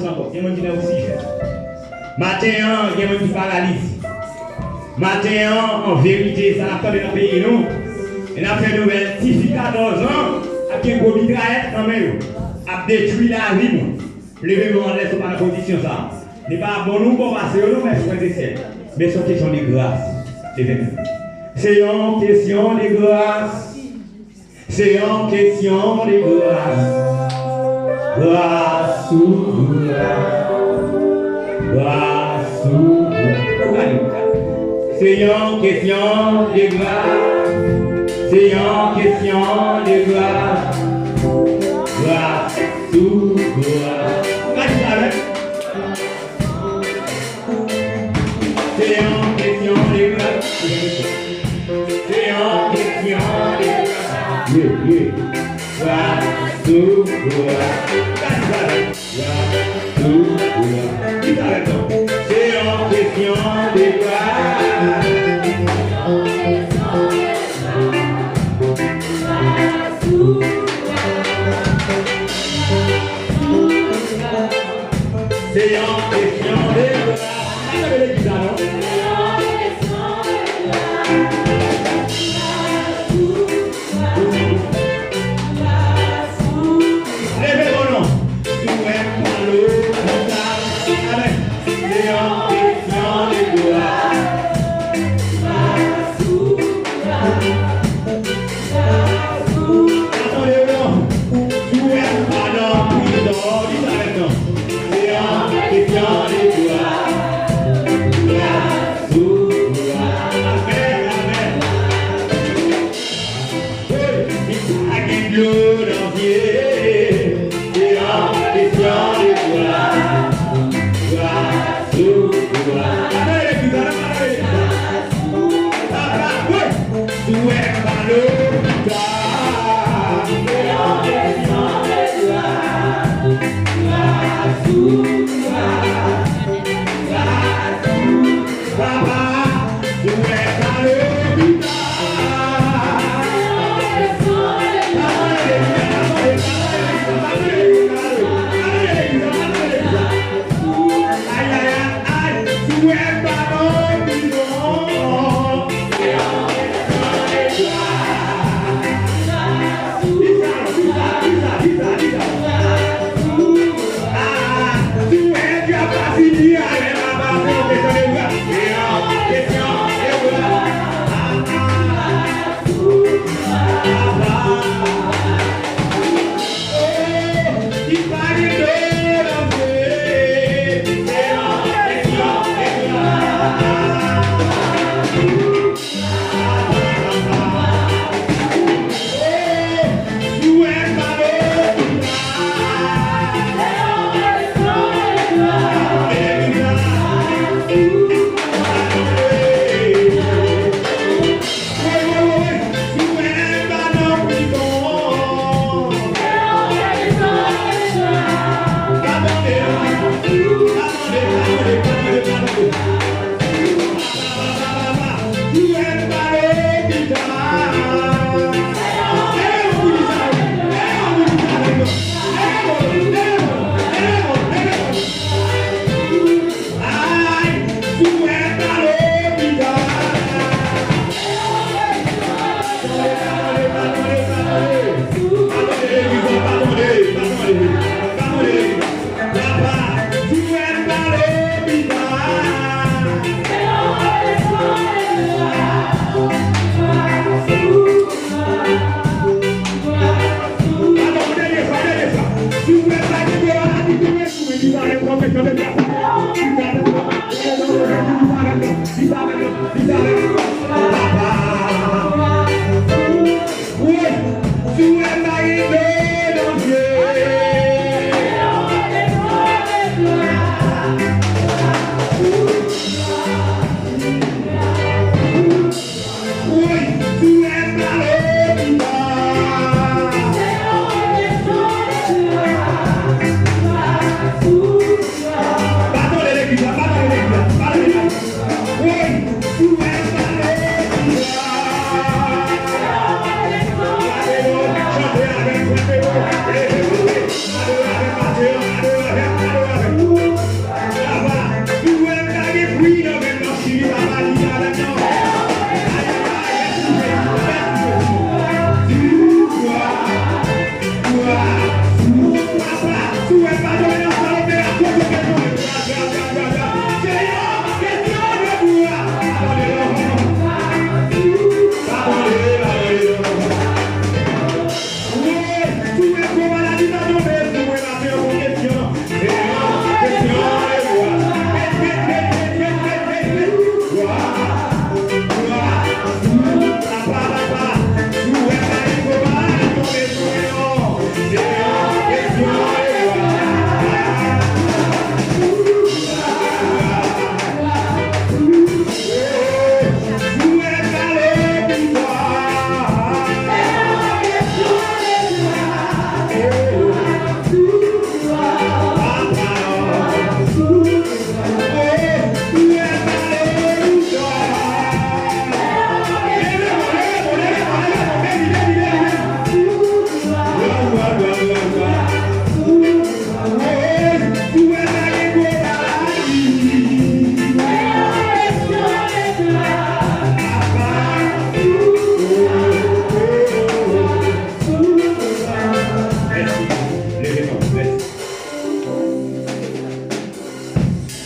commencer encore. Il y a des gens qui sont aussi jeunes. Matin, il y a des gens qui paralysent. Matin, en vérité, ça n'a pas de pays, non? Et n'a fait nouvelle, si il y a 14 ans, avec un gros mitraillette dans mes a détruit la vie. Levez-vous en laisse pas la position ça. Ce n'est pas bon nous pour passer, mais c'est une question de grâce. C'est une question de grâce. C'est une question de grâce. Grâce ou grâce. Grâce ou grâce. C'est une question de grâce. C'est une question de grâce. Grâce ou grâce. C'est une question de grâce. C'est une question de grâce. Grâce ou grâce. Grâce ou grâce. C'est une question de grâce. C'est une question de grâce. You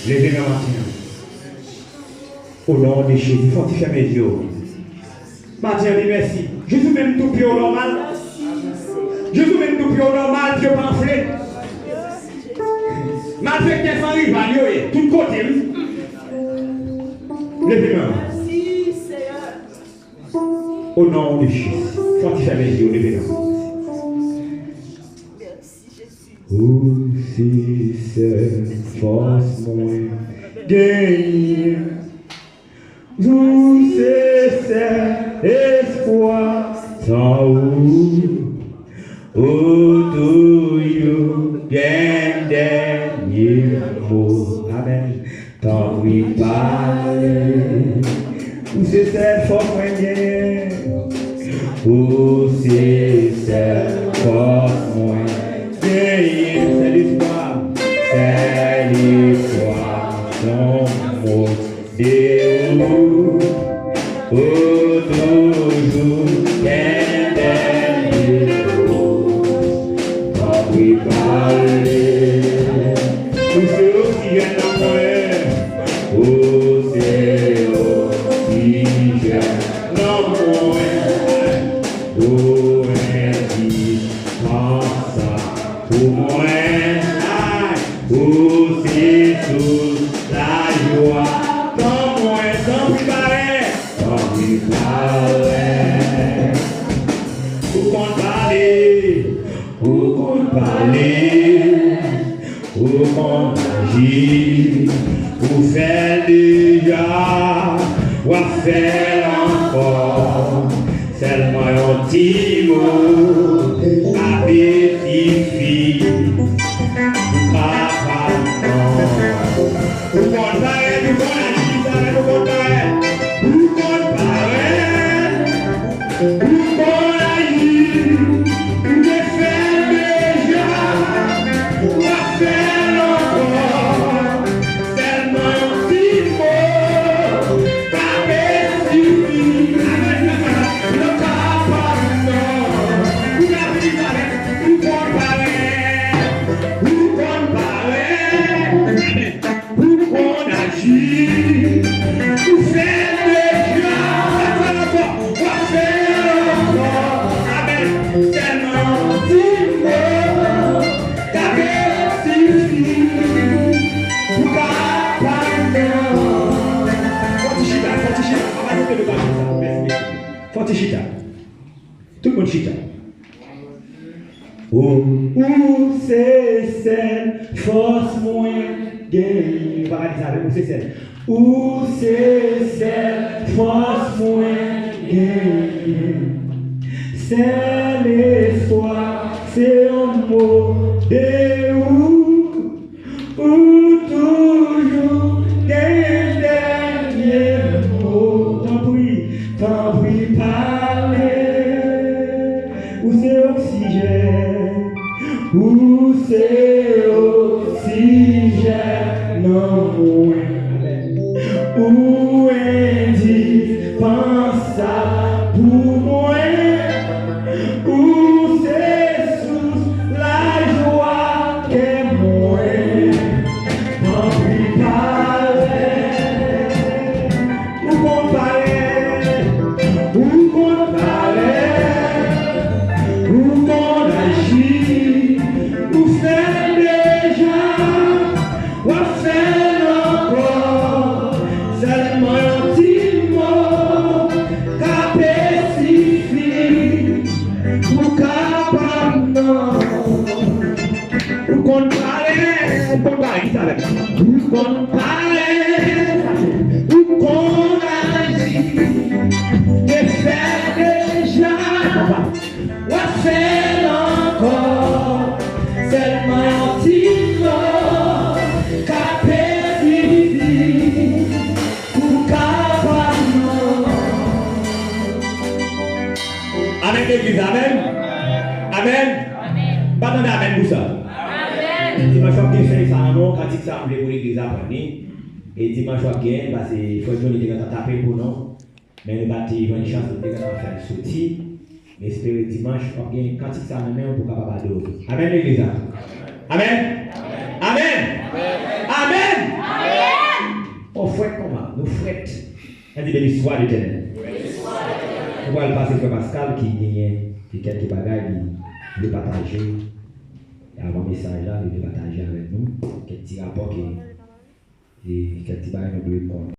Levez-moi maintenant. Au nom de Jésus, fortifie mes yeux. Matin, dit merci. Jésus même tout pied au normal. Jésus même tout pied au normal, Dieu pamphlet. Matin, qu'est-ce qu'on arrive à Dieu, tout côté. Levez-moi. Au nom de Jésus, fortifie mes yeux, levez-moi. Aussi c'est force moins gagne. Où c'est espoir sans où tout you gagne dernier mot. Amen. Tant oui parler. Où c'est force moins gagne. Où c'est force moins c'est l'histoire, son mot de où, toujours, qu'un dernier mot, quand oui parler, où c'est aussi un amour, où c'est aussi un amour, où est-il pour moi, où c'est sous la joie, comme moi, sans préparer, où qu'on parler, où qu'on parler, où qu'on agit, où faire déjà, ou faire encore, seulement un petit mot, à bétifier. Chita. Tout le monde chita. Où c'est cette force moins gagne. On va dire ça, où c'est celle. Où c'est cette force moins gagne. C'est l'espoir, c'est un mot de où toujours gagne dernier mot. Tant pis parler, où c'est oxygène, où c'est oxygène, non moins, où indispensable pour moi, où c'est sous la joie qu'est moi, tant pis parler, où qu'on parle. Où qu'on parlait, où qu'on agit, où fait déjà, où fait encore, seulement un petit mot, qu'à spécifique, où qu'à non. Où qu'on parlait, où qu'on parlait, où qu'on parlait, où qu'on agit. Fait déjà, ou fait encore, seulement un petit mot, qu'à spécifique, ou qu'à non. Amen, l'église, amen. Amen. Pas d'en amen pour ça. Amen. Dimanche soir, il fait ça en nom, quand il s'assemble pour l'église apprendre. Et dimanche soir, parce qu'il faut que nous ayons tapé pour nous. Mais nous avons une chance de faire un sortie. Mais espérons dimanche, on a une quantité de même pour capable de Amen, l'église. Amen. Amen. Amen. Amen. fouette comment? Nous fouette. Elle dit béni soit l'Éternel. On va le passer pour Pascal qui gagne quelques bagages qui veut partager. Et avant le message là, il veut partager avec nous quelques petits rapports et quelques petits bagages nous devons prendre.